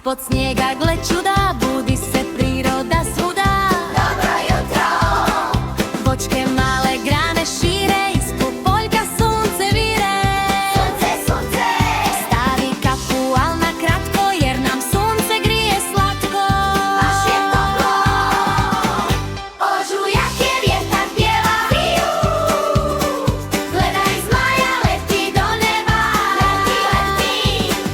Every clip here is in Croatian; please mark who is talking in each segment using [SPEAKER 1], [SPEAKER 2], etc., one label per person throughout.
[SPEAKER 1] Ispod snijega gle čuda, budi se priroda svuda.
[SPEAKER 2] Dobro jutro!
[SPEAKER 1] Voćke male grane šire, ispod poljka sunce vire.
[SPEAKER 2] Sunce, sunce!
[SPEAKER 1] Stavi kapu, al na kratko, jer nam sunce grije slatko.
[SPEAKER 2] Baš je toplo! Ožujak je, vjetar pjeva. Fiju! Gledaj, zmaja leti do neba. Leti, leti!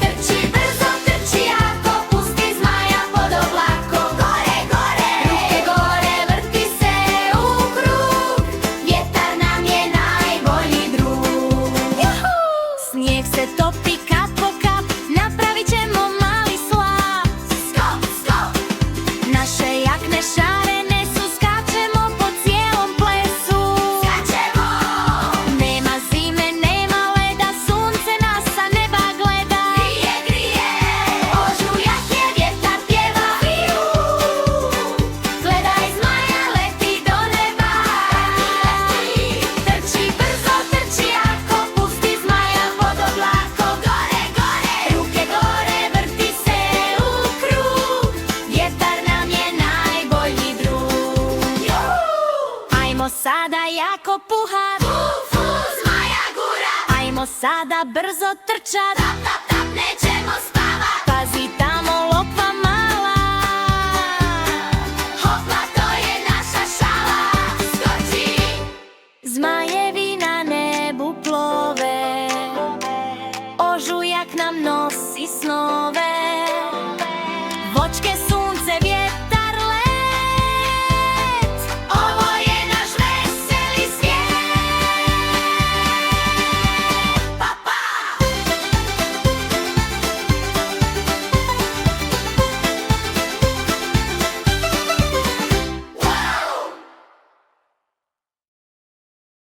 [SPEAKER 2] Trči brzo, trči jako, pusti zmaja pod oblako. Gore, gore!
[SPEAKER 1] Ruke gore,
[SPEAKER 2] vrti se u krug. Vjetar nam je najbolji drug.
[SPEAKER 1] snijeg se topi kap po kap, napravit ćemo mali slap.
[SPEAKER 2] Skok, skok!
[SPEAKER 1] Naše jakne šarene su, skačemo po cijelom plesu.
[SPEAKER 2] Skačemo!
[SPEAKER 1] Nema zime, nema leda, sunce nas sa neba gleda.
[SPEAKER 2] Grije, grije! Ožujak je, vjetar pjeva. Fiju! Gledaj, zmaja leti do neba. Leti, leti! Trči brzo, trči jako, pusti zmaja pod oblako. Gore, gore! Ruke gore, vrti se u krug. Vjetar nam je najbolji drug. Juhu!
[SPEAKER 1] Ajmo sada jako puhat,
[SPEAKER 2] Fu, fu, zmaja gura.
[SPEAKER 1] ajmo sada brzo trčat.
[SPEAKER 2] Tap, tap, tap, nećemo spavat.
[SPEAKER 1] Pazi tamo lokva mala.
[SPEAKER 2] Hopla, to je naša šala. Skoči!
[SPEAKER 1] Zmajevi na nebu plove, ožujak nam nosi snove.